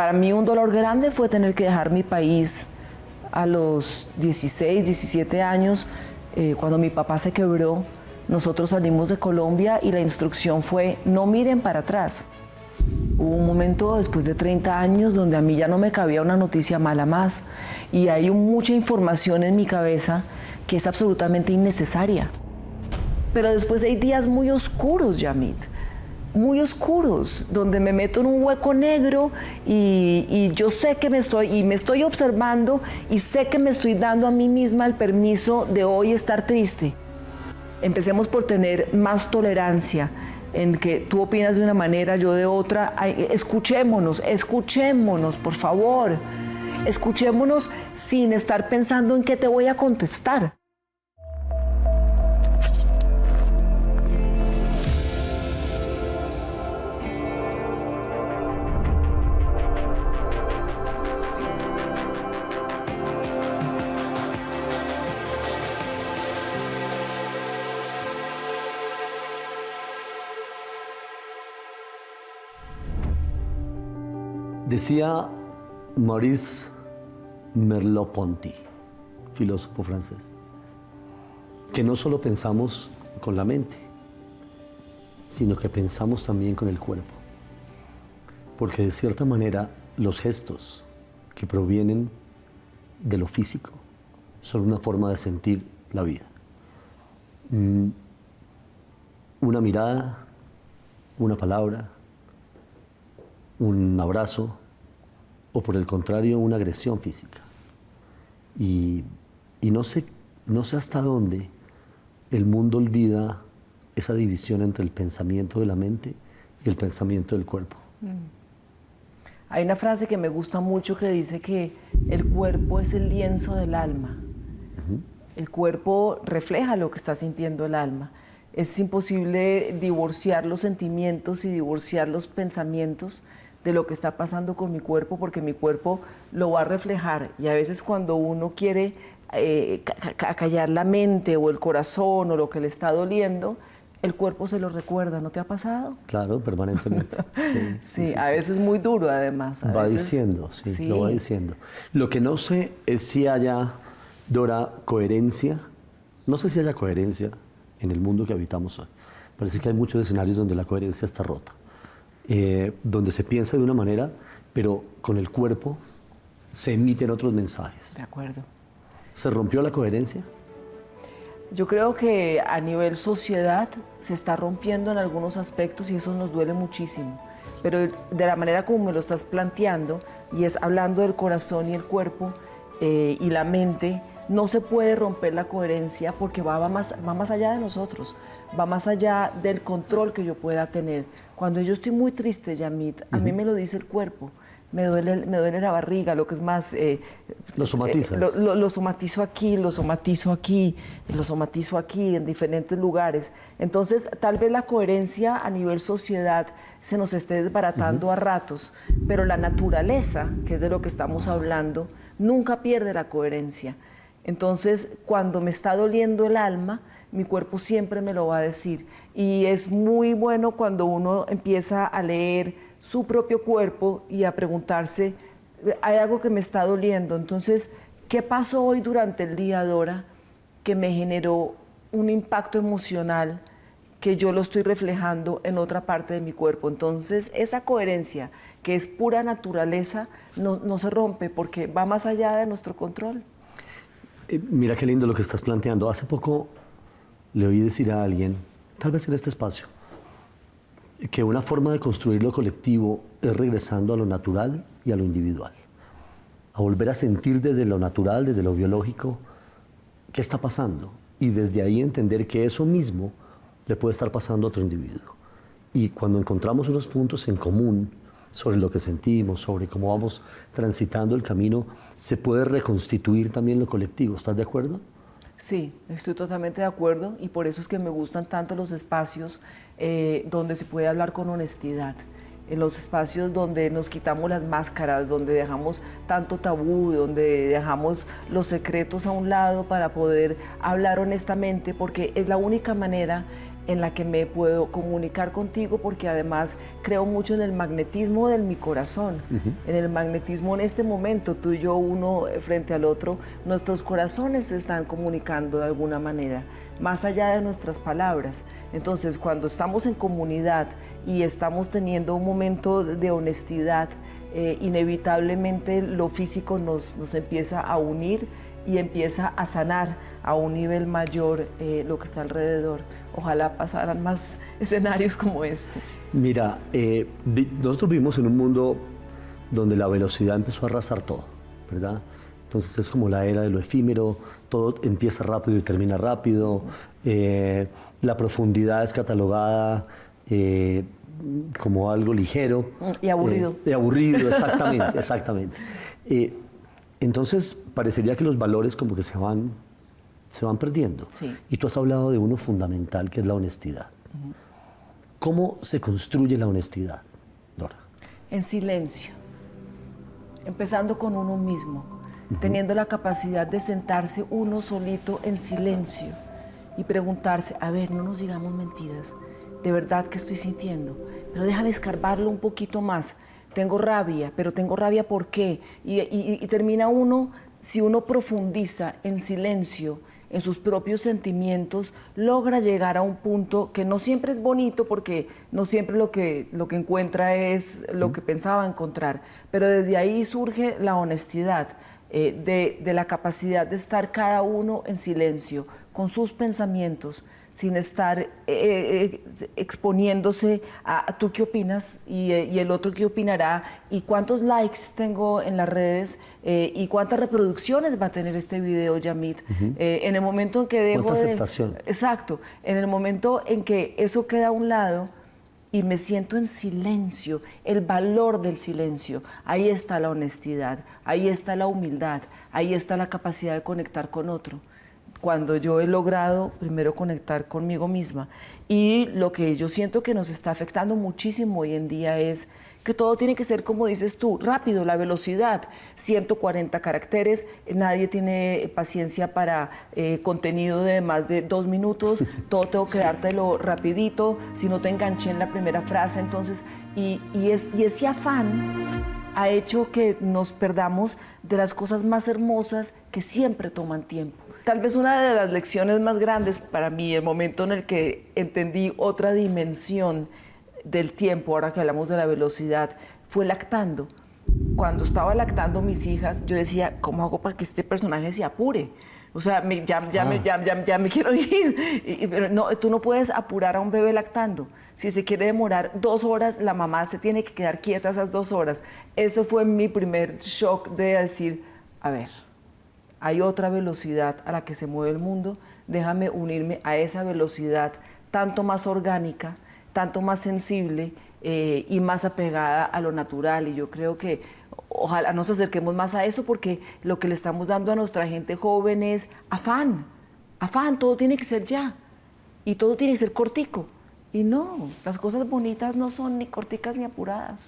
para mí un dolor grande fue tener que dejar mi país a los 16, 17 años, cuando mi papá se quebró. Nosotros salimos de Colombia y la instrucción fue: no miren para atrás. Hubo un momento después de 30 años donde a mí ya no me cabía una noticia mala más, y hay mucha información en mi cabeza que es absolutamente innecesaria. Pero después hay días muy oscuros, Yamit, muy oscuros, donde me meto en un hueco negro y yo sé que me estoy observando y sé que me estoy dando a mí misma el permiso de hoy estar triste. Empecemos por tener más tolerancia, en que tú opinas de una manera, yo de otra. Escuchémonos, por favor. Escuchémonos sin estar pensando en qué te voy a contestar. Decía Maurice Merleau-Ponty, filósofo francés, que no solo pensamos con la mente, sino que pensamos también con el cuerpo. Porque de cierta manera los gestos que provienen de lo físico son una forma de sentir la vida. Una mirada, una palabra, un abrazo, o por el contrario, una agresión física. Y no sé hasta dónde el mundo olvida esa división entre el pensamiento de la mente y el pensamiento del cuerpo. Hay una frase que me gusta mucho que dice que el cuerpo es el lienzo del alma. El cuerpo refleja lo que está sintiendo el alma. Es imposible divorciar los sentimientos y divorciar los pensamientos de lo que está pasando con mi cuerpo, porque mi cuerpo lo va a reflejar. Y a veces cuando uno quiere acallar la mente o el corazón o lo que le está doliendo, el cuerpo se lo recuerda. ¿No te ha pasado? Claro, permanentemente. Sí, a veces muy duro además. Va diciendo, lo va diciendo. Lo que no sé es si haya, Dora, coherencia. No sé si haya coherencia en el mundo que habitamos hoy. Parece que hay muchos escenarios donde la coherencia está rota. Donde se piensa de una manera, pero con el cuerpo se emiten otros mensajes. De acuerdo. ¿Se rompió la coherencia? Yo creo que a nivel sociedad se está rompiendo en algunos aspectos y eso nos duele muchísimo. Pero de la manera como me lo estás planteando, y es hablando del corazón y el cuerpo y la mente, no se puede romper la coherencia porque va más allá de nosotros, va más allá del control que yo pueda tener. Cuando yo estoy muy triste, Yamit, a mí me lo dice el cuerpo. Me duele la barriga, lo que es más... ¿Lo somatizas? Lo somatizo aquí, lo somatizo aquí, lo somatizo aquí, en diferentes lugares. Entonces, tal vez la coherencia a nivel sociedad se nos esté desbaratando a ratos, pero la naturaleza, que es de lo que estamos hablando, nunca pierde la coherencia. Entonces, cuando me está doliendo el alma, mi cuerpo siempre me lo va a decir. Y es muy bueno cuando uno empieza a leer su propio cuerpo y a preguntarse, hay algo que me está doliendo. Entonces, ¿qué pasó hoy durante el día, Dora, que me generó un impacto emocional que yo lo estoy reflejando en otra parte de mi cuerpo? Entonces, esa coherencia, que es pura naturaleza, no se rompe porque va más allá de nuestro control. Mira qué lindo lo que estás planteando. Hace poco le oí decir a alguien, tal vez en este espacio, que una forma de construir lo colectivo es regresando a lo natural y a lo individual. A volver a sentir desde lo natural, desde lo biológico, qué está pasando. Y desde ahí entender que eso mismo le puede estar pasando a otro individuo. Y cuando encontramos unos puntos en común sobre lo que sentimos, sobre cómo vamos transitando el camino, se puede reconstituir también lo colectivo. ¿Estás de acuerdo? Sí, estoy totalmente de acuerdo y por eso es que me gustan tanto los espacios donde se puede hablar con honestidad, en los espacios donde nos quitamos las máscaras, donde dejamos tanto tabú, donde dejamos los secretos a un lado para poder hablar honestamente, porque es la única manera en la que me puedo comunicar contigo, porque además creo mucho en el magnetismo de mi corazón, en el magnetismo en este momento, tú y yo uno frente al otro, nuestros corazones se están comunicando de alguna manera, más allá de nuestras palabras. Entonces, cuando estamos en comunidad y estamos teniendo un momento de honestidad, inevitablemente lo físico nos empieza a unir y empieza a sanar a un nivel mayor lo que está alrededor. Ojalá pasaran más escenarios como este. Mira, nosotros vivimos en un mundo donde la velocidad empezó a arrasar todo, ¿verdad? Entonces es como la era de lo efímero, todo empieza rápido y termina rápido, la profundidad es catalogada como algo ligero. Y aburrido. Y aburrido, exactamente, exactamente. Entonces parecería que los valores como que se van perdiendo. Sí. Y tú has hablado de uno fundamental, que es la honestidad. ¿Cómo se construye la honestidad, Dora? En silencio, empezando con uno mismo, teniendo la capacidad de sentarse uno solito en silencio y preguntarse, a ver, no nos digamos mentiras, de verdad que estoy sintiendo, pero déjame escarbarlo un poquito más. Tengo rabia, pero tengo rabia ¿por qué? Y termina uno, si uno profundiza en silencio, en sus propios sentimientos, logra llegar a un punto que no siempre es bonito, porque no siempre lo que encuentra es lo que pensaba encontrar, pero desde ahí surge la honestidad, de la capacidad de estar cada uno en silencio, con sus pensamientos, sin estar exponiéndose a tú qué opinas y el otro qué opinará y cuántos likes tengo en las redes y cuántas reproducciones va a tener este video, Yamit. En el momento en que dejo ¿cuánta aceptación? Exacto, en el momento en que eso queda a un lado y me siento en silencio, el valor del silencio, ahí está la honestidad, ahí está la humildad, ahí está la capacidad de conectar con otro. Cuando yo he logrado primero conectar conmigo misma. Y lo que yo siento que nos está afectando muchísimo hoy en día es que todo tiene que ser, como dices tú, rápido, la velocidad, 140 caracteres, nadie tiene paciencia para contenido de más de 2 minutos, todo tengo que dártelo rapidito, si no te enganché en la primera frase, entonces, y ese afán ha hecho que nos perdamos de las cosas más hermosas que siempre toman tiempo. Tal vez una de las lecciones más grandes para mí, el momento en el que entendí otra dimensión del tiempo, ahora que hablamos de la velocidad, fue lactando. Cuando estaba lactando mis hijas, yo decía, ¿cómo hago para que este personaje se apure? O sea, ya me quiero ir. Pero no, tú no puedes apurar a un bebé lactando. Si se quiere demorar 2 horas, la mamá se tiene que quedar quieta esas 2 horas. Ese fue mi primer shock de decir, a ver, hay otra velocidad a la que se mueve el mundo, déjame unirme a esa velocidad tanto más orgánica, tanto más sensible y más apegada a lo natural. Y yo creo que ojalá nos acerquemos más a eso, porque lo que le estamos dando a nuestra gente joven es afán, todo tiene que ser ya y todo tiene que ser cortico. Y no, las cosas bonitas no son ni corticas ni apuradas.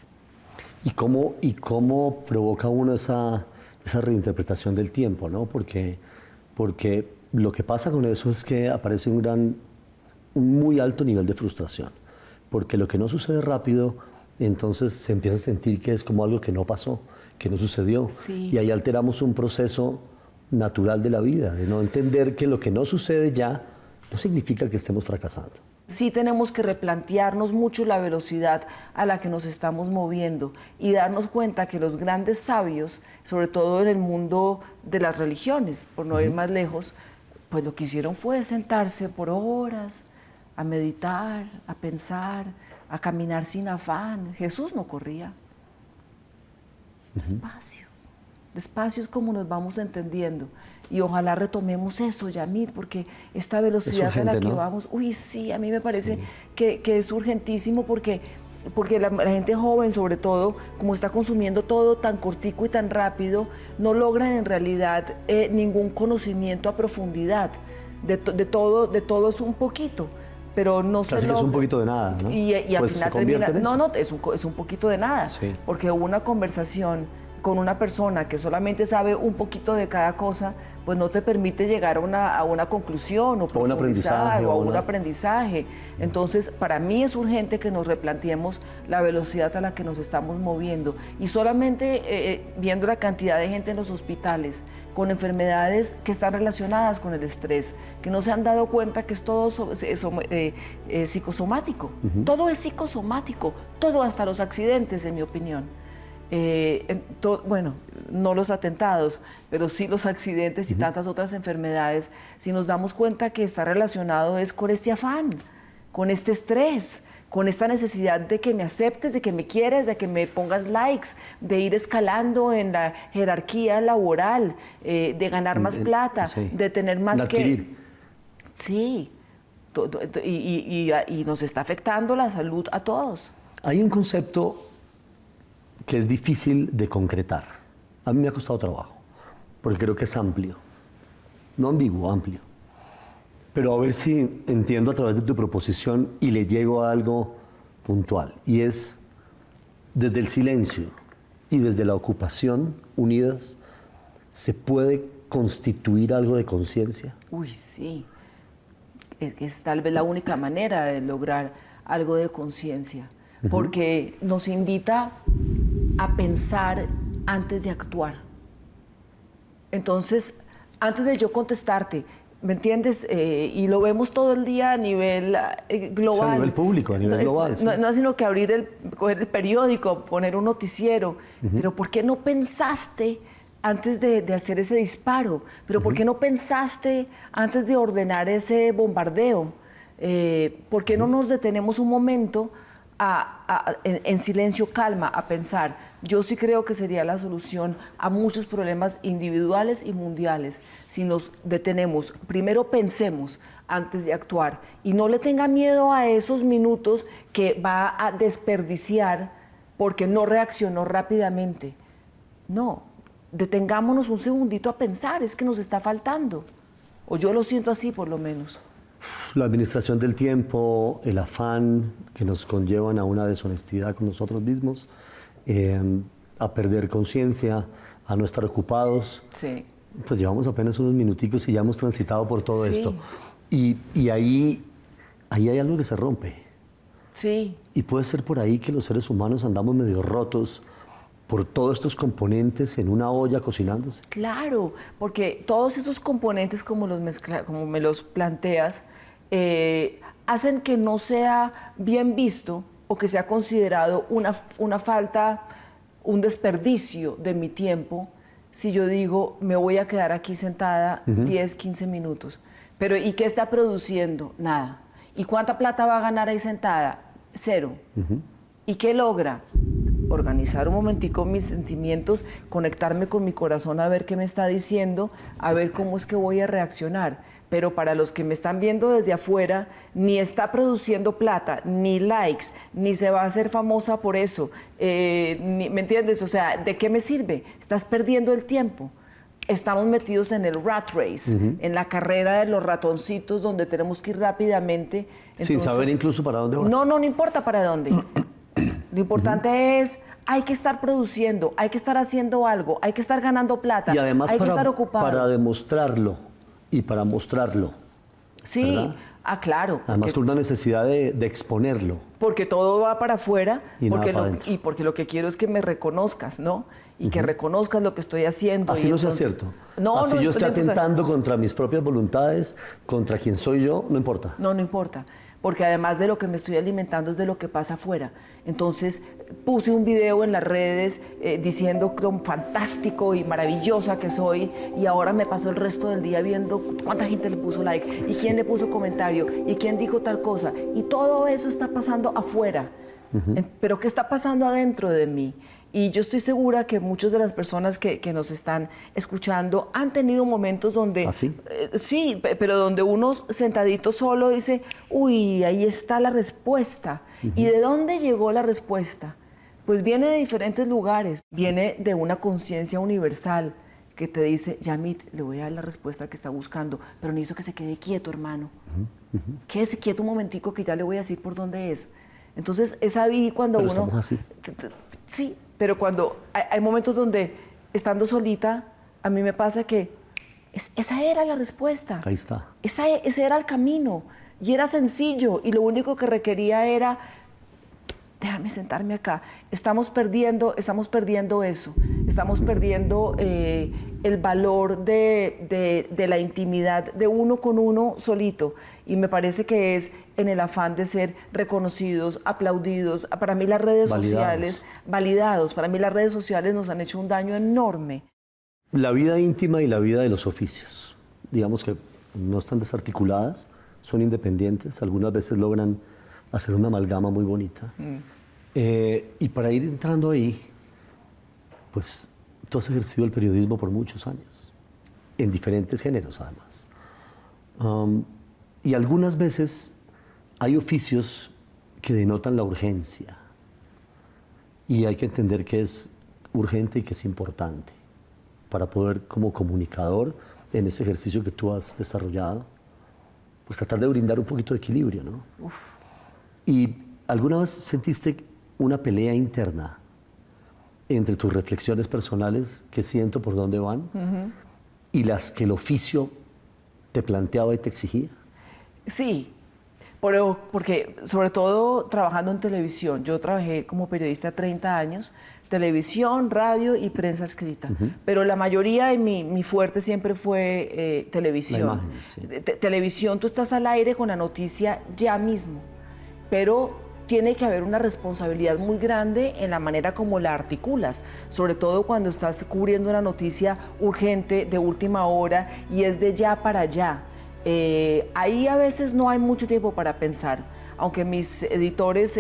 ¿Y cómo provoca uno esa reinterpretación del tiempo, ¿no? Porque lo que pasa con eso es que aparece un muy alto nivel de frustración, porque lo que no sucede rápido, entonces se empieza a sentir que es como algo que no pasó, que no sucedió, sí. Y ahí alteramos un proceso natural de la vida, de no entender que lo que no sucede ya no significa que estemos fracasando. Sí tenemos que replantearnos mucho la velocidad a la que nos estamos moviendo y darnos cuenta que los grandes sabios, sobre todo en el mundo de las religiones, por no ir más lejos, pues lo que hicieron fue sentarse por horas a meditar, a pensar, a caminar sin afán. Jesús no corría. Despacio. Despacio es como nos vamos entendiendo. Y ojalá retomemos eso, Yamit, porque esta velocidad urgente, a la que ¿no? vamos, uy, sí, a mí me parece que es urgentísimo, porque la gente joven, sobre todo, como está consumiendo todo tan cortico y tan rápido, no logran en realidad ningún conocimiento a profundidad. De todo es un poquito, pero no se logra. Es un poquito de nada, ¿no? Y al Pues final se convierte termina, en eso. no, es un poquito de nada, Sí. porque hubo una conversación con una persona que solamente sabe un poquito de cada cosa, pues no te permite llegar a una conclusión o profundizar o a un aprendizaje. Entonces, para mí es urgente que nos replanteemos la velocidad a la que nos estamos moviendo. Y solamente viendo la cantidad de gente en los hospitales con enfermedades que están relacionadas con el estrés, que no se han dado cuenta que es todo psicosomático. Todo es psicosomático, todo, hasta los accidentes, en mi opinión. Bueno, no los atentados, pero sí los accidentes y tantas otras enfermedades, si nos damos cuenta que está relacionado es con este afán, con este estrés, con esta necesidad de que me aceptes, de que me quieres, de que me pongas likes, de ir escalando en la jerarquía laboral, de ganar más plata, de tener más adquirir. Sí, y nos está afectando la salud a todos. Hay un concepto que es difícil de concretar. A mí me ha costado trabajo, porque creo que es amplio. No ambiguo, amplio. Pero a ver si entiendo a través de tu proposición y le llego a algo puntual. Y es, desde el silencio y desde la ocupación unidas, ¿se puede constituir algo de conciencia? Uy, sí. Es tal vez la única manera de lograr algo de conciencia, porque nos invita a pensar antes de actuar. Entonces, antes de yo contestarte, ¿me entiendes? Y lo vemos todo el día a nivel global. Sí, a nivel público, a nivel global. Sí. No es sino que coger el periódico, poner un noticiero. Pero ¿por qué no pensaste antes de hacer ese disparo? ¿Pero por qué no pensaste antes de ordenar ese bombardeo? ¿Por qué no nos detenemos un momento en silencio, calma, a pensar? Yo sí creo que sería la solución a muchos problemas individuales y mundiales si nos detenemos. Primero pensemos antes de actuar y no le tenga miedo a esos minutos que va a desperdiciar porque no reaccionó rápidamente. No, detengámonos un segundito a pensar, es que nos está faltando. O yo lo siento así, por lo menos. La administración del tiempo, el afán que nos conllevan a una deshonestidad con nosotros mismos, a perder conciencia, a no estar ocupados. Sí. Pues llevamos apenas unos minuticos y ya hemos transitado por todo esto. Y ahí hay algo que se rompe. Sí. Y puede ser por ahí que los seres humanos andamos medio rotos por todos estos componentes en una olla cocinándose. Claro, porque todos esos componentes, como me los planteas, hacen que no sea bien visto o que sea considerado una falta, un desperdicio de mi tiempo, si yo digo, me voy a quedar aquí sentada 10, 15 minutos. Pero ¿y qué está produciendo? Nada. ¿Y cuánta plata va a ganar ahí sentada? Cero. ¿Y qué logra? Organizar un momentico mis sentimientos, conectarme con mi corazón a ver qué me está diciendo, a ver cómo es que voy a reaccionar. Pero para los que me están viendo desde afuera, ni está produciendo plata, ni likes, ni se va a hacer famosa por eso. ¿Me entiendes? O sea, ¿de qué me sirve? Estás perdiendo el tiempo. Estamos metidos en el rat race, en la carrera de los ratoncitos, donde tenemos que ir rápidamente. Entonces, sin saber incluso para dónde vas. No importa para dónde. Lo importante es, hay que estar produciendo, hay que estar haciendo algo, hay que estar ganando plata, y además hay que estar ocupado. Para demostrarlo y para mostrarlo. Sí, ¿verdad? Claro. Además con una necesidad de exponerlo. Porque todo va para afuera y porque lo que quiero es que me reconozcas, ¿no? Y que reconozcas lo que estoy haciendo. Así no sea cierto. Así yo esté atentando contra mis propias voluntades, contra quien soy yo, no importa. No importa. Porque además de lo que me estoy alimentando es de lo que pasa afuera. Entonces puse un video en las redes diciendo lo fantástico y maravillosa que soy, y ahora me paso el resto del día viendo cuánta gente le puso like y quién le puso comentario y quién dijo tal cosa, y todo eso está pasando afuera. Pero ¿qué está pasando adentro de mí? Y yo estoy segura que muchas de las personas que nos están escuchando han tenido momentos donde... ¿Ah, sí? Sí, pero donde uno sentadito solo dice, uy, ahí está la respuesta. ¿Y de dónde llegó la respuesta? Pues viene de diferentes lugares. Viene de una conciencia universal que te dice, Yamit, le voy a dar la respuesta que está buscando, pero necesito que se quede quieto, hermano. Quédese quieto un momentico que ya le voy a decir por dónde es. Entonces es ahí cuando pero uno... estamos así. Sí, pero cuando hay momentos donde, estando solita, a mí me pasa que esa era la respuesta. Ahí está. Ese era el camino, y era sencillo, y lo único que requería era, déjame sentarme acá. Estamos perdiendo eso, estamos perdiendo el valor de la intimidad de uno con uno solito, y me parece que es en el afán de ser reconocidos, aplaudidos. Para mí las redes sociales, validados, para mí las redes sociales nos han hecho un daño enorme. La vida íntima y la vida de los oficios, digamos que no están desarticuladas, son independientes, algunas veces logran hacer una amalgama muy bonita. Y para ir entrando ahí, pues tú has ejercido el periodismo por muchos años, en diferentes géneros además. Y algunas veces hay oficios que denotan la urgencia, y hay que entender que es urgente y que es importante para poder, como comunicador, en ese ejercicio que tú has desarrollado, pues tratar de brindar un poquito de equilibrio, ¿no? Uf. ¿Y alguna vez sentiste una pelea interna entre tus reflexiones personales, que siento por dónde van, y las que el oficio te planteaba y te exigía? Sí, porque sobre todo trabajando en televisión, yo trabajé como periodista 30 años, televisión, radio y prensa escrita, pero la mayoría de mi fuerte siempre fue televisión. La imagen, sí. Televisión, tú estás al aire con la noticia ya mismo, pero tiene que haber una responsabilidad muy grande en la manera como la articulas, sobre todo cuando estás cubriendo una noticia urgente de última hora y es de ya para allá. Ahí a veces no hay mucho tiempo para pensar, aunque mis editores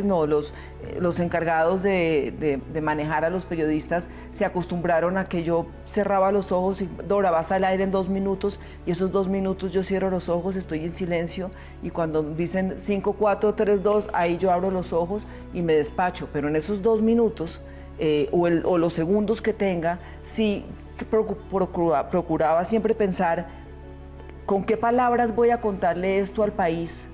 no, los encargados de manejar a los periodistas se acostumbraron a que yo cerraba los ojos y Dora, vas al aire en 2 minutos, y esos 2 minutos yo cierro los ojos, estoy en silencio, y cuando dicen 5, 4, 3, 2, ahí yo abro los ojos y me despacho, pero en esos 2 minutos o los segundos que tenga, sí procuraba siempre pensar con qué palabras voy a contarle esto al país,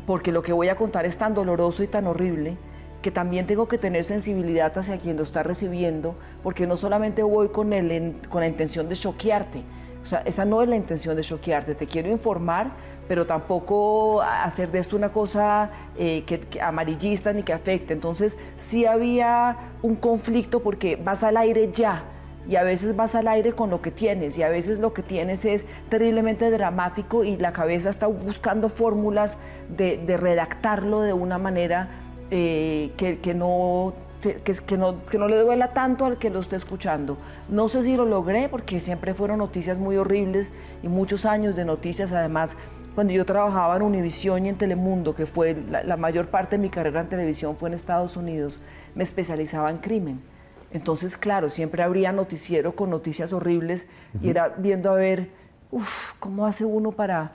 porque lo que voy a contar es tan doloroso y tan horrible que también tengo que tener sensibilidad hacia quien lo está recibiendo, porque no solamente voy con la intención de choquearte, o sea, esa no es la intención de choquearte, te quiero informar, pero tampoco hacer de esto una cosa que amarillista ni que afecte. Entonces sí había un conflicto porque vas al aire ya, y a veces vas al aire con lo que tienes, y a veces lo que tienes es terriblemente dramático y la cabeza está buscando fórmulas de redactarlo de una manera que no le duela tanto al que lo esté escuchando. No sé si lo logré, porque siempre fueron noticias muy horribles y muchos años de noticias. Además, cuando yo trabajaba en Univisión y en Telemundo, que fue la mayor parte de mi carrera en televisión fue en Estados Unidos, me especializaba en crimen. Entonces, claro, siempre habría noticiero con noticias horribles y era viendo a ver, cómo hace uno para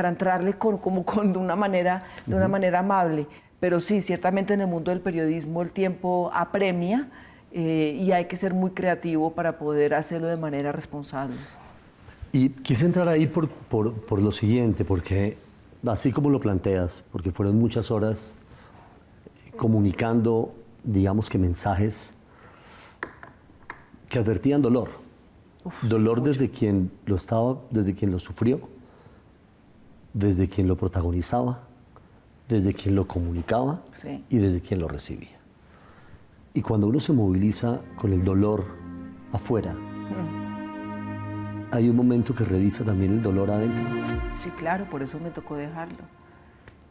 entrarle de una manera amable. Pero sí, ciertamente en el mundo del periodismo el tiempo apremia y hay que ser muy creativo para poder hacerlo de manera responsable. Y quise entrar ahí por lo siguiente, porque así como lo planteas, porque fueron muchas horas comunicando, digamos que mensajes que advertían dolor. Dolor desde quien lo estaba, desde quien lo sufrió, desde quien lo protagonizaba, desde quien lo comunicaba, sí, y desde quien lo recibía. Y cuando uno se moviliza con el dolor afuera, hay un momento que revisa también el dolor adentro. Sí, claro, por eso me tocó dejarlo.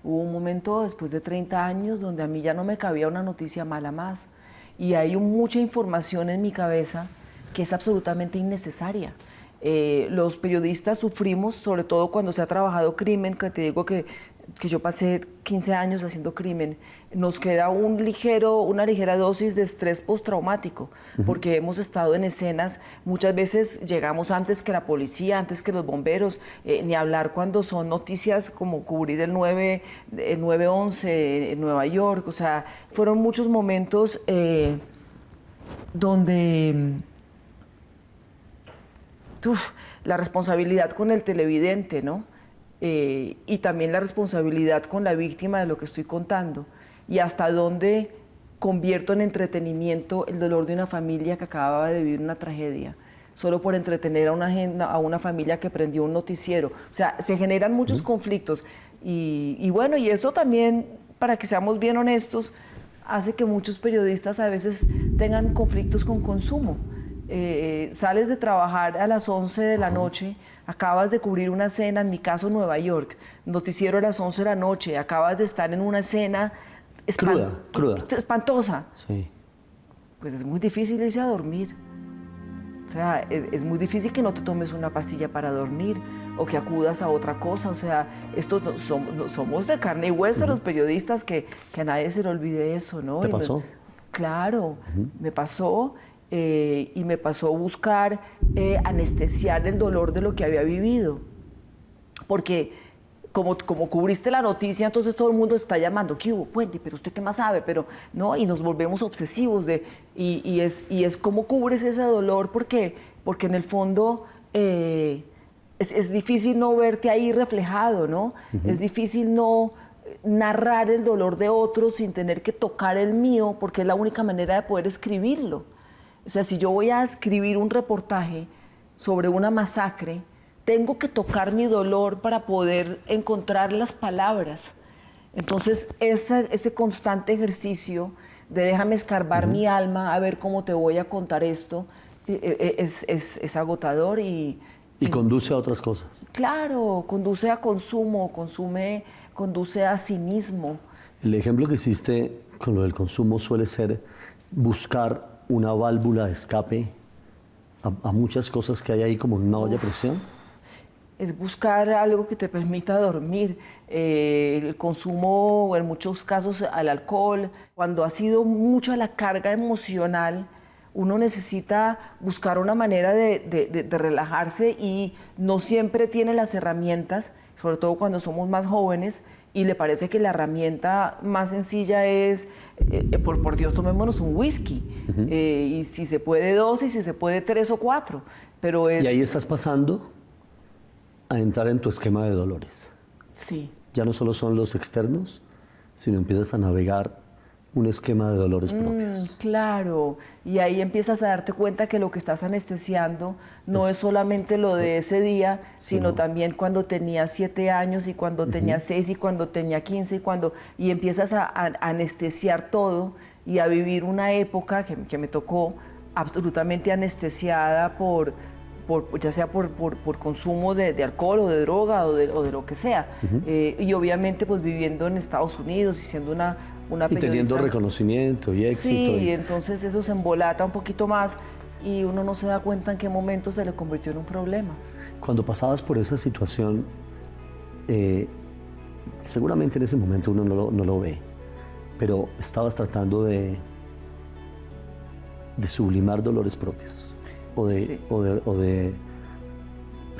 Hubo un momento después de 30 años donde a mí ya no me cabía una noticia mala más. Y hay mucha información en mi cabeza que es absolutamente innecesaria. Los periodistas sufrimos, sobre todo cuando se ha trabajado crimen, que te digo que yo pasé 15 años haciendo crimen, nos queda una ligera dosis de estrés postraumático, porque hemos estado en escenas, muchas veces llegamos antes que la policía, antes que los bomberos, ni hablar cuando son noticias como cubrir el 9/11 en Nueva York. O sea, fueron muchos momentos donde la responsabilidad con el televidente, ¿no? Y también la responsabilidad con la víctima de lo que estoy contando, y hasta dónde convierto en entretenimiento el dolor de una familia que acababa de vivir una tragedia, solo por entretener a una familia que prendió un noticiero. O sea, se generan muchos conflictos. Y bueno, y eso también, para que seamos bien honestos, hace que muchos periodistas a veces tengan conflictos con consumo. Sales de trabajar a las 11 de la noche, acabas de cubrir una cena, en mi caso Nueva York, noticiero a las 11 de la noche, acabas de estar en una cena cruda. espantosa. Sí. Pues es muy difícil irse a dormir. O sea, es muy difícil que no te tomes una pastilla para dormir o que acudas a otra cosa. O sea, somos de carne y hueso los periodistas, que a nadie se le olvide eso, ¿no? ¿Te pasó? Claro, me pasó. Y me pasó buscar anestesiar el dolor de lo que había vivido. Porque como cubriste la noticia, entonces todo el mundo está llamando, ¿qué hubo? Cuente, pero usted qué más sabe, pero no, y nos volvemos obsesivos y es cómo cubres ese dolor, porque en el fondo es difícil no verte ahí reflejado, ¿no? Es difícil no narrar el dolor de otros sin tener que tocar el mío, porque es la única manera de poder escribirlo. O sea, si yo voy a escribir un reportaje sobre una masacre, tengo que tocar mi dolor para poder encontrar las palabras. Entonces, ese constante ejercicio de déjame escarbar mi alma a ver cómo te voy a contar esto, es agotador y conduce a otras cosas. Claro, conduce a consumo, conduce a cinismo. El ejemplo que hiciste con lo del consumo suele ser buscar una válvula de escape a muchas cosas que hay ahí como una olla a presión. Es buscar algo que te permita dormir. El consumo, en muchos casos, al alcohol. Cuando ha sido mucha la carga emocional, uno necesita buscar una manera de relajarse y no siempre tiene las herramientas, sobre todo cuando somos más jóvenes, y le parece que la herramienta más sencilla es, por Dios, tomémonos un whisky. Y si se puede 2, y si se puede 3 o 4. Pero Y ahí estás pasando a entrar en tu esquema de dolores. Sí. Ya no solo son los externos, sino empiezas a navegar un esquema de dolores propios. Claro, y ahí empiezas a darte cuenta que lo que estás anestesiando no es solamente lo de ese día, sino también cuando tenía 7 años y cuando tenía 6 y cuando tenía 15 y empiezas a anestesiar todo y a vivir una época que me tocó absolutamente anestesiada ya sea por consumo de alcohol o de droga o de lo que sea. Y obviamente pues viviendo en Estados Unidos y siendo una y teniendo reconocimiento y éxito. Sí, y entonces eso se embolata un poquito más y uno no se da cuenta en qué momento se le convirtió en un problema. Cuando pasabas por esa situación, seguramente en ese momento uno no lo ve, pero estabas tratando de sublimar dolores propios o de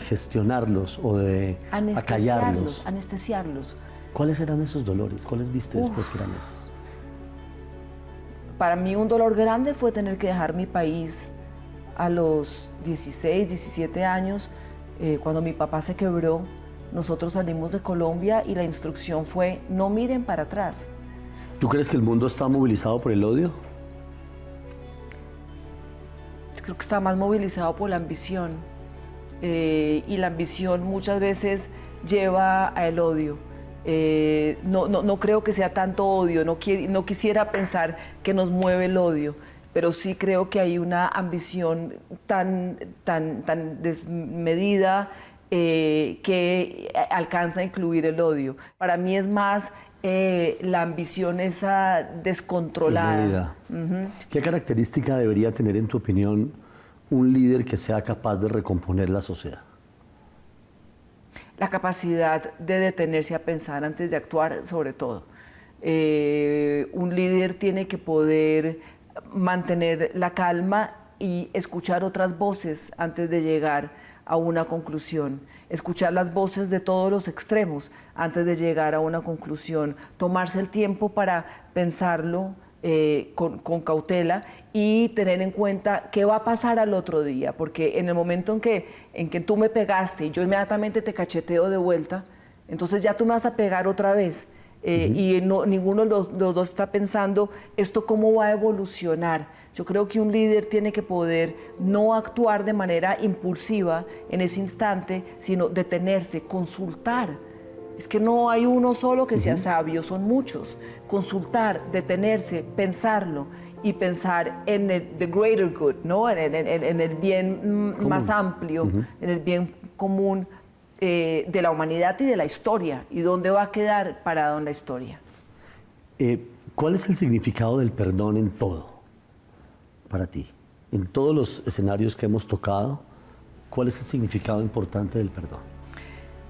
gestionarlos o de acallarlos. Anestesiarlos. ¿Cuáles eran esos dolores? ¿Cuáles viste después que eran esos? Para mí un dolor grande fue tener que dejar mi país a los 16, 17 años, cuando mi papá se quebró. Nosotros salimos de Colombia y la instrucción fue no miren para atrás. ¿Tú crees que el mundo está movilizado por el odio? Creo que está más movilizado por la ambición. Y la ambición muchas veces lleva al odio. No creo que sea tanto odio, no quisiera pensar que nos mueve el odio, pero sí creo que hay una ambición tan desmedida que alcanza a incluir el odio. Para mí es más la ambición esa descontrolada. ¿Qué característica debería tener, en tu opinión, un líder que sea capaz de recomponer la sociedad? La capacidad de detenerse a pensar antes de actuar, sobre todo. Un líder tiene que poder mantener la calma y escuchar otras voces antes de llegar a una conclusión. Escuchar las voces de todos los extremos antes de llegar a una conclusión. Tomarse el tiempo para pensarlo con cautela y tener en cuenta qué va a pasar al otro día, porque en el momento en que tú me pegaste y yo inmediatamente te cacheteo de vuelta, entonces ya tú me vas a pegar otra vez. y ninguno de los dos está pensando esto cómo va a evolucionar. Yo creo que un líder tiene que poder no actuar de manera impulsiva en ese instante, sino detenerse, consultar. Es que no hay uno solo que sea sabio, son muchos. Consultar, detenerse, pensarlo y pensar en the greater good, ¿no? en el bien más amplio, en el bien común de la humanidad y de la historia. ¿Y dónde va a quedar parado en la historia? ¿Cuál es el significado del perdón en todo para ti? En todos los escenarios que hemos tocado, ¿cuál es el significado importante del perdón?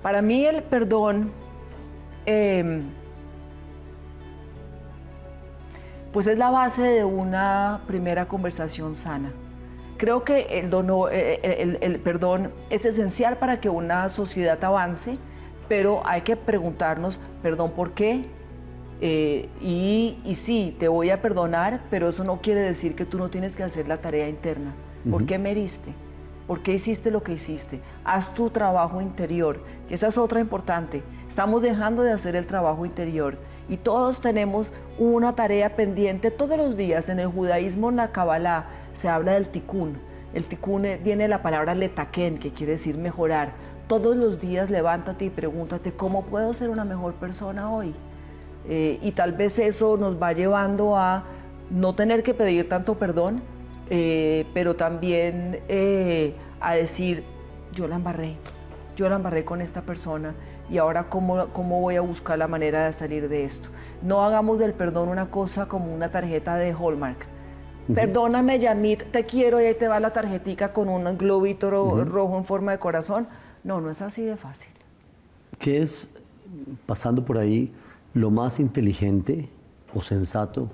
Para mí el perdón, pues es la base de una primera conversación sana. Creo que el perdón es esencial para que una sociedad avance, pero hay que preguntarnos, ¿perdón por qué? Y sí, te voy a perdonar, pero eso no quiere decir que tú no tienes que hacer la tarea interna. ¿Por qué me heriste? ¿Por qué hiciste lo que hiciste? Haz tu trabajo interior, que esa es otra importante. Estamos dejando de hacer el trabajo interior y todos tenemos una tarea pendiente todos los días. En el judaísmo, en la Kabbalah, se habla del tikkun. El tikkun viene de la palabra letaken, que quiere decir mejorar. Todos los días levántate y pregúntate, ¿cómo puedo ser una mejor persona hoy? Y tal vez eso nos va llevando a no tener que pedir tanto perdón, pero también a decir, yo la embarré con esta persona y ahora ¿cómo voy a buscar la manera de salir de esto? No hagamos del perdón una cosa como una tarjeta de Hallmark. Perdóname, Yamit, te quiero, y ahí te va la tarjetica con un globito rojo en forma de corazón. No, no es así de fácil. ¿Qué es, pasando por ahí, lo más inteligente o sensato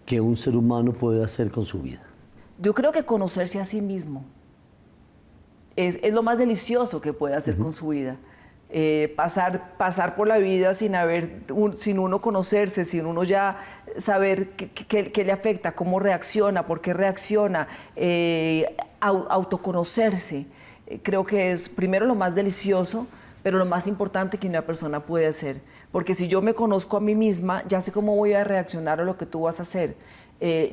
que un ser humano puede hacer con su vida? Yo creo que conocerse a sí mismo es lo más delicioso que puede hacer con su vida. Pasar por la vida sin uno conocerse, sin uno ya saber qué le afecta, cómo reacciona, por qué reacciona, autoconocerse. Creo que es primero lo más delicioso, pero lo más importante que una persona puede hacer. Porque si yo me conozco a mí misma, ya sé cómo voy a reaccionar a lo que tú vas a hacer.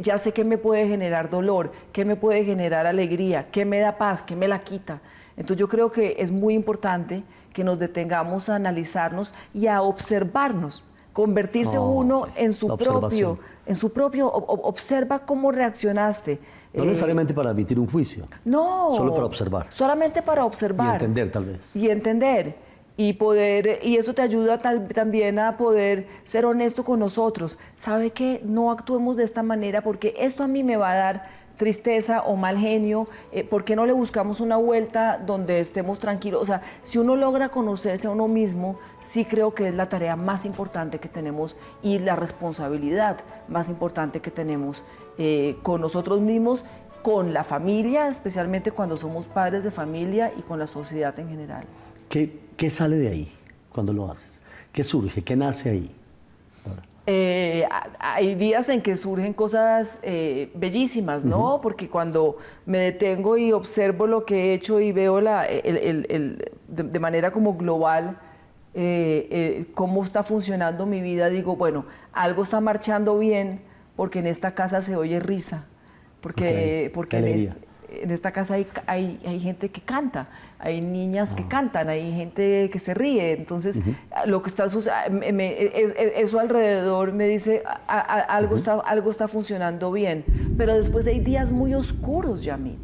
Ya sé qué me puede generar dolor, qué me puede generar alegría, qué me da paz, qué me la quita. Entonces yo creo que es muy importante que nos detengamos a analizarnos y a observarnos, convertirse uno en su propio, observa cómo reaccionaste. No necesariamente para emitir un juicio. No. Solo para observar. Solamente para observar. Y entender, tal vez. Y entender. Y eso te ayuda también a poder ser honesto con nosotros. ¿Sabe qué? No actuemos de esta manera porque esto a mí me va a dar tristeza o mal genio. ¿Por qué no le buscamos una vuelta donde estemos tranquilos? O sea, si uno logra conocerse a uno mismo, sí creo que es la tarea más importante que tenemos y la responsabilidad más importante que tenemos con nosotros mismos, con la familia, especialmente cuando somos padres de familia, y con la sociedad en general. ¿Qué sale de ahí cuando lo haces? ¿Qué surge? ¿Qué nace ahí? Hay días en que surgen cosas bellísimas, ¿no? Porque cuando me detengo y observo lo que he hecho y veo de manera como global cómo está funcionando mi vida, digo, bueno, algo está marchando bien porque en esta casa se oye risa, porque en esta casa hay gente que canta, hay niñas que cantan, hay gente que se ríe. Entonces, lo que está eso alrededor me dice algo está funcionando bien. Pero después hay días muy oscuros, Yamit,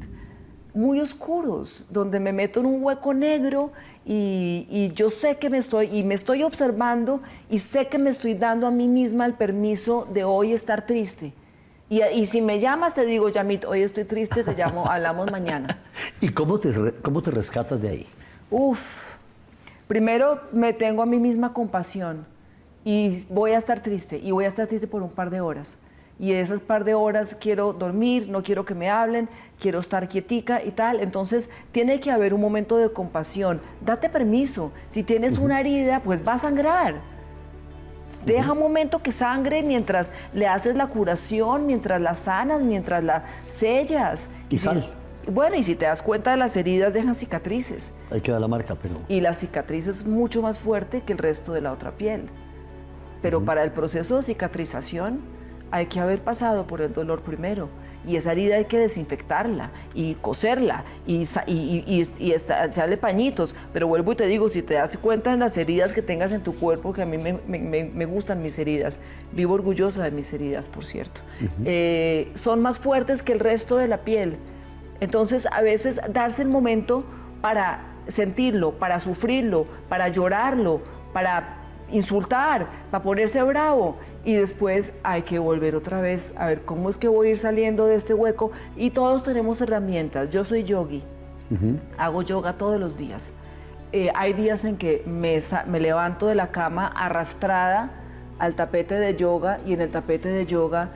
muy oscuros, donde me meto en un hueco negro y yo sé que me estoy observando y sé que me estoy dando a mí misma el permiso de hoy estar triste. Y si me llamas, te digo, Yamit, hoy estoy triste, te llamo, hablamos mañana. ¿Y cómo te rescatas de ahí? Primero me tengo a mí misma compasión y voy a estar triste, y voy a estar triste por un par de horas. Y esas par de horas quiero dormir, no quiero que me hablen, quiero estar quietica y tal. Entonces tiene que haber un momento de compasión. Date permiso. Si tienes una herida, pues va a sangrar. Deja un momento que sangre mientras le haces la curación, mientras la sanas, mientras la sellas. Y sal. Bueno, y si te das cuenta, de las heridas dejan cicatrices. Ahí queda la marca, pero... Y la cicatriz es mucho más fuerte que el resto de la otra piel. pero para el proceso de cicatrización hay que haber pasado por el dolor primero. Y esa herida hay que desinfectarla y coserla y echarle pañitos. Pero vuelvo y te digo, si te das cuenta en las heridas que tengas en tu cuerpo, que a mí me gustan mis heridas, vivo orgullosa de mis heridas, por cierto, son más fuertes que el resto de la piel. Entonces, a veces darse el momento para sentirlo, para sufrirlo, para llorarlo, para insultar, para ponerse bravo, y después hay que volver otra vez a ver cómo es que voy a ir saliendo de este hueco. Y todos tenemos herramientas. Yo soy yogi, hago yoga todos los días. Hay días en que me levanto de la cama arrastrada al tapete de yoga, y en el tapete de yoga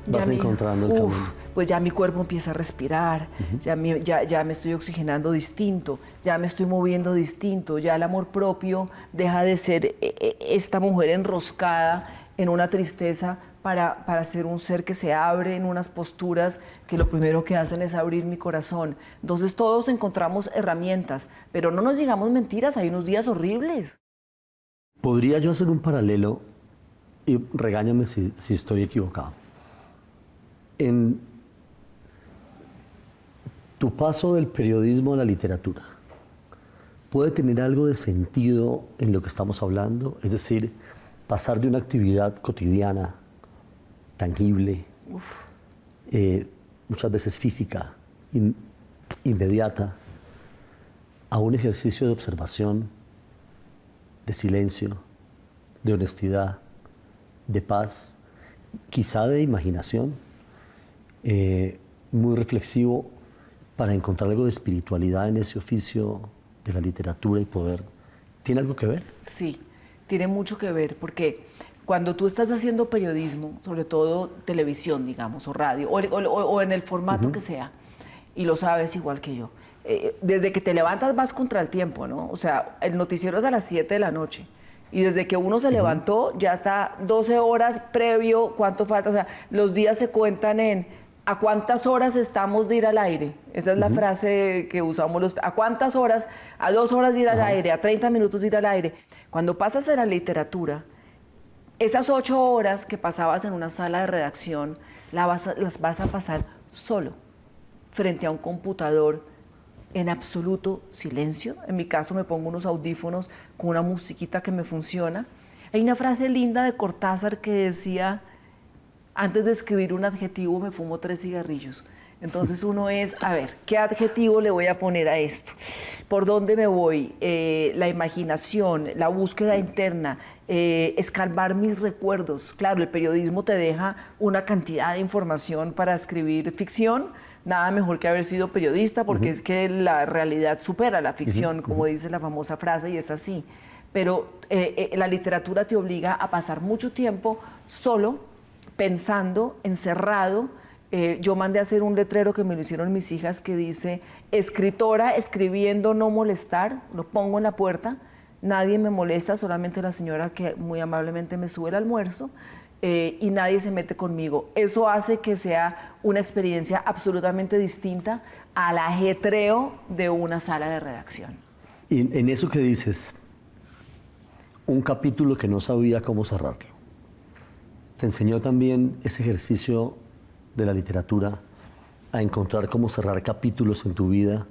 vas encontrando el camino. Pues ya mi cuerpo empieza a respirar, ya me estoy oxigenando distinto, ya me estoy moviendo distinto, ya el amor propio deja de ser esta mujer enroscada en una tristeza para ser un ser que se abre en unas posturas que lo primero que hacen es abrir mi corazón. Entonces todos encontramos herramientas, pero no nos digamos mentiras, hay unos días horribles. ¿Podría yo hacer un paralelo? Y regáñame si estoy equivocado. En tu paso del periodismo a la literatura, ¿puede tener algo de sentido en lo que estamos hablando? Es decir, pasar de una actividad cotidiana, tangible, muchas veces física, inmediata, a un ejercicio de observación, de silencio, de honestidad, de paz, quizá de imaginación, muy reflexivo, para encontrar algo de espiritualidad en ese oficio de la literatura y poder. ¿Tiene algo que ver? Sí, tiene mucho que ver, porque cuando tú estás haciendo periodismo, sobre todo televisión, digamos, o radio, o en el formato que sea, y lo sabes igual que yo, desde que te levantas vas contra el tiempo, ¿no? O sea, el noticiero es a las 7 de la noche. Y desde que uno se levantó, ya está 12 horas previo, ¿cuánto falta? O sea, los días se cuentan en ¿a cuántas horas estamos de ir al aire? Esa es la frase que usamos ¿a cuántas horas? A 2 horas de ir al aire, a 30 minutos de ir al aire. Cuando pasas a la literatura, esas 8 horas que pasabas en una sala de redacción, las vas a pasar solo, frente a un computador, en absoluto silencio. En mi caso me pongo unos audífonos con una musiquita que me funciona. Hay una frase linda de Cortázar que decía: antes de escribir un adjetivo me fumo 3 cigarrillos. Entonces uno es, a ver, ¿qué adjetivo le voy a poner a esto? ¿Por dónde me voy? La imaginación, la búsqueda interna, escarbar mis recuerdos. Claro, el periodismo te deja una cantidad de información para escribir ficción. Nada mejor que haber sido periodista, porque es que la realidad supera la ficción, como dice la famosa frase, y es así. Pero la literatura te obliga a pasar mucho tiempo solo, pensando, encerrado. Yo mandé a hacer un letrero que me lo hicieron mis hijas que dice: escritora escribiendo, no molestar. Lo pongo en la puerta, nadie me molesta, solamente la señora que muy amablemente me sube el almuerzo, y nadie se mete conmigo. Eso hace que sea una experiencia absolutamente distinta al ajetreo de una sala de redacción. Y en eso que dices, un capítulo que no sabía cómo cerrarlo, ¿te enseñó también ese ejercicio de la literatura a encontrar cómo cerrar capítulos en tu vida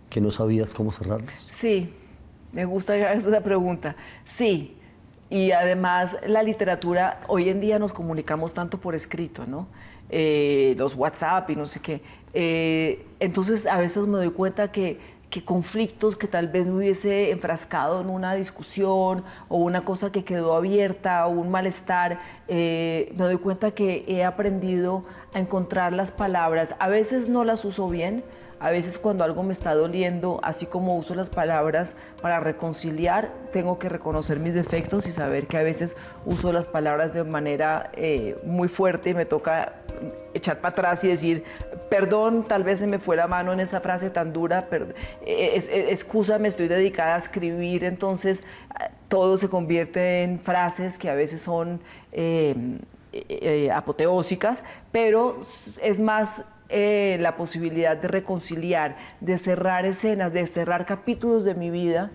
que no sabías cómo cerrarlos? Sí, me gusta esa pregunta. Sí, y además la literatura, hoy en día nos comunicamos tanto por escrito, ¿no? Los WhatsApp y no sé qué. Entonces a veces me doy cuenta que conflictos que tal vez me hubiese enfrascado en una discusión o una cosa que quedó abierta o un malestar, me doy cuenta que he aprendido a encontrar las palabras. A veces no las uso bien, a veces cuando algo me está doliendo, así como uso las palabras para reconciliar, tengo que reconocer mis defectos y saber que a veces uso las palabras de manera muy fuerte y me toca echar para atrás y decir: perdón, tal vez se me fue la mano en esa frase tan dura, excúsame, estoy dedicada a escribir. Entonces todo se convierte en frases que a veces son apoteósicas, pero es más la posibilidad de reconciliar, de cerrar escenas, de cerrar capítulos de mi vida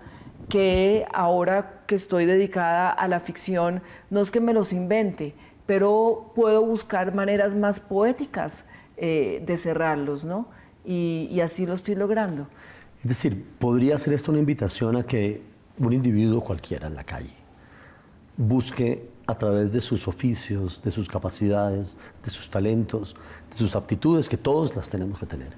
que ahora que estoy dedicada a la ficción, no es que me los invente, pero puedo buscar maneras más poéticas de cerrarlos, ¿no? Y así lo estoy logrando. Es decir, podría ser esto una invitación a que un individuo cualquiera en la calle busque a través de sus oficios, de sus capacidades, de sus talentos, de sus aptitudes, que todos las tenemos que tener,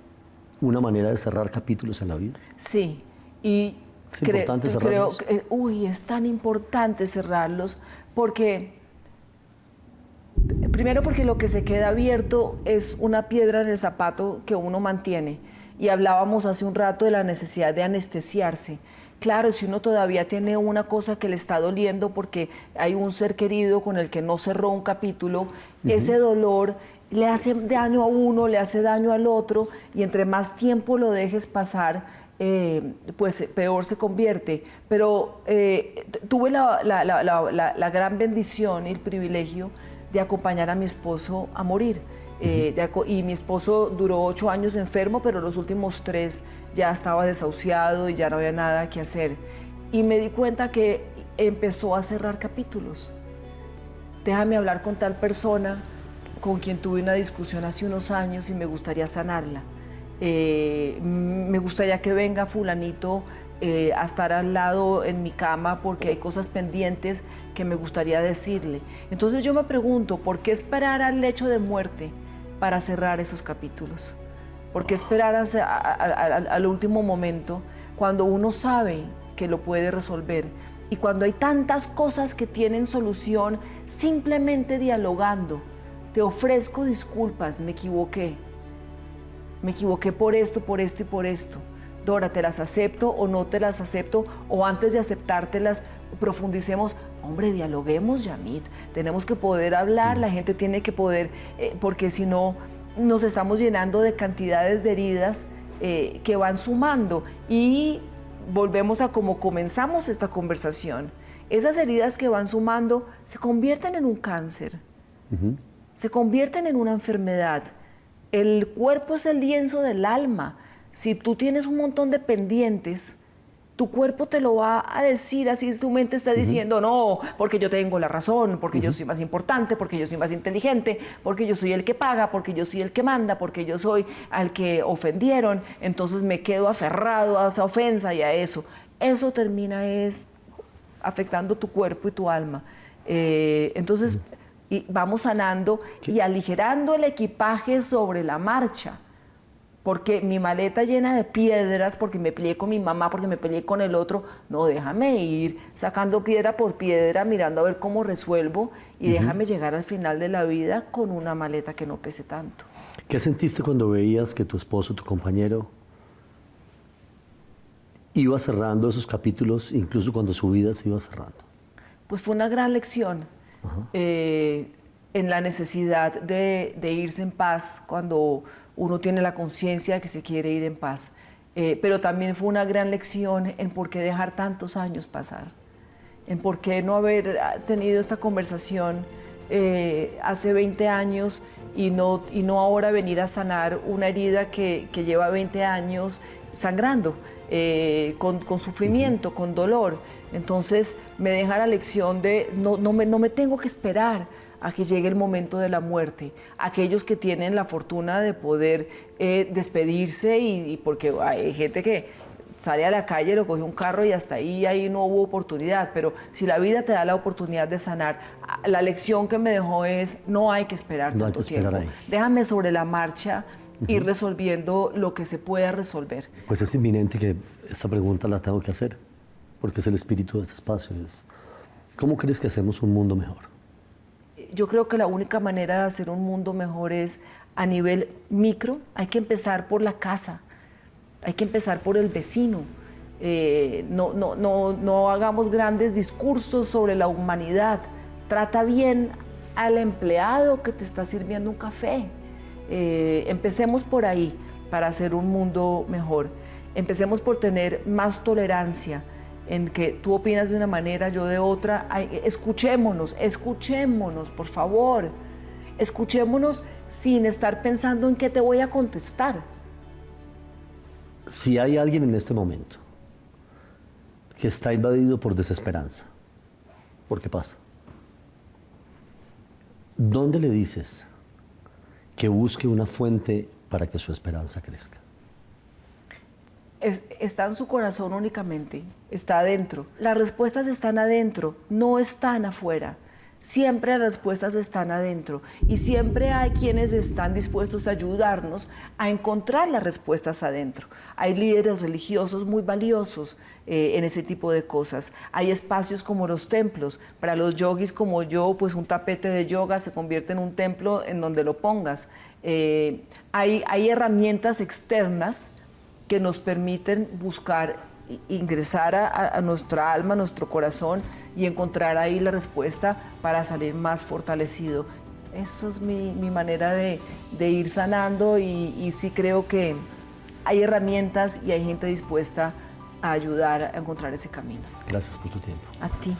una manera de cerrar capítulos en la vida. Sí, y ¿Es importante creo cerrarlos? que es tan importante cerrarlos porque, primero porque lo que se queda abierto es una piedra en el zapato que uno mantiene. Y hablábamos hace un rato de la necesidad de anestesiarse. Claro, si uno todavía tiene una cosa que le está doliendo porque hay un ser querido con el que no cerró un capítulo, ese dolor le hace daño a uno, le hace daño al otro, y entre más tiempo lo dejes pasar, pues peor se convierte. Pero tuve la gran bendición y el privilegio de acompañar a mi esposo a morir. Y mi esposo duró 8 años enfermo, pero los últimos 3 ya estaba desahuciado y ya no había nada que hacer. Y me di cuenta que empezó a cerrar capítulos. Déjame hablar con tal persona con quien tuve una discusión hace unos años y me gustaría sanarla. Me gustaría que venga fulanito a estar al lado en mi cama porque hay cosas pendientes que me gustaría decirle. Entonces yo me pregunto, ¿por qué esperar al lecho de muerte para cerrar esos capítulos? ¿Por qué esperar al último momento cuando uno sabe que lo puede resolver? Y cuando hay tantas cosas que tienen solución, simplemente dialogando. Te ofrezco disculpas, me equivoqué. Me equivoqué por esto y por esto. Dora, ¿te las acepto o no te las acepto? O antes de aceptártelas, profundicemos. Hombre, dialoguemos, Yamit. Tenemos que poder hablar, la gente tiene que poder, porque si no, nos estamos llenando de cantidades de heridas que van sumando. Y volvemos a cómo comenzamos esta conversación. Esas heridas que van sumando se convierten en un cáncer, se convierten en una enfermedad. El cuerpo es el lienzo del alma. Si tú tienes un montón de pendientes, tu cuerpo te lo va a decir, así es, tu mente está diciendo, no, porque yo tengo la razón, porque yo soy más importante, porque yo soy más inteligente, porque yo soy el que paga, porque yo soy el que manda, porque yo soy al que ofendieron, entonces me quedo aferrado a esa ofensa y a eso. Eso termina afectando tu cuerpo y tu alma. Entonces, y vamos sanando y aligerando el equipaje sobre la marcha. Porque mi maleta llena de piedras, porque me peleé con mi mamá, porque me peleé con el otro, no, déjame ir sacando piedra por piedra, mirando a ver cómo resuelvo, y déjame llegar al final de la vida con una maleta que no pese tanto. ¿Qué sentiste cuando veías que tu esposo, tu compañero, iba cerrando esos capítulos, incluso cuando su vida se iba cerrando? Pues fue una gran lección en la necesidad de irse en paz cuando uno tiene la conciencia de que se quiere ir en paz. Pero también fue una gran lección en por qué dejar tantos años pasar, en por qué no haber tenido esta conversación hace 20 años y no ahora venir a sanar una herida que lleva 20 años sangrando, con sufrimiento, con dolor. Entonces me deja la lección de no me tengo que esperar a que llegue el momento de la muerte. Aquellos que tienen la fortuna de poder despedirse, y porque hay gente que sale a la calle, lo coge un carro y hasta ahí no hubo oportunidad, pero si la vida te da la oportunidad de sanar, la lección que me dejó es no hay que esperar tanto tiempo. Déjame sobre la marcha ir resolviendo lo que se pueda resolver. Pues es inminente que esta pregunta la tengo que hacer, porque es el espíritu de este espacio. ¿Cómo crees que hacemos un mundo mejor? Yo creo que la única manera de hacer un mundo mejor es a nivel micro. Hay que empezar por la casa, hay que empezar por el vecino. No hagamos grandes discursos sobre la humanidad. Trata bien al empleado que te está sirviendo un café. Empecemos por ahí para hacer un mundo mejor. Empecemos por tener más tolerancia, en que tú opinas de una manera, yo de otra. Escuchémonos, por favor. Escuchémonos sin estar pensando en qué te voy a contestar. Si hay alguien en este momento que está invadido por desesperanza. ¿Por qué pasa? ¿Dónde le dices que busque una fuente para que su esperanza crezca? Está en su corazón únicamente, está adentro. Las respuestas están adentro, no están afuera. Siempre las respuestas están adentro y siempre hay quienes están dispuestos a ayudarnos a encontrar las respuestas adentro. Hay líderes religiosos muy valiosos en ese tipo de cosas. Hay espacios como los templos. Para los yogis como yo, pues un tapete de yoga se convierte en un templo en donde lo pongas. Hay herramientas externas que nos permiten buscar, ingresar a nuestra alma, a nuestro corazón y encontrar ahí la respuesta para salir más fortalecido. Eso es mi manera de ir sanando y sí creo que hay herramientas y hay gente dispuesta a ayudar a encontrar ese camino. Gracias por tu tiempo. A ti.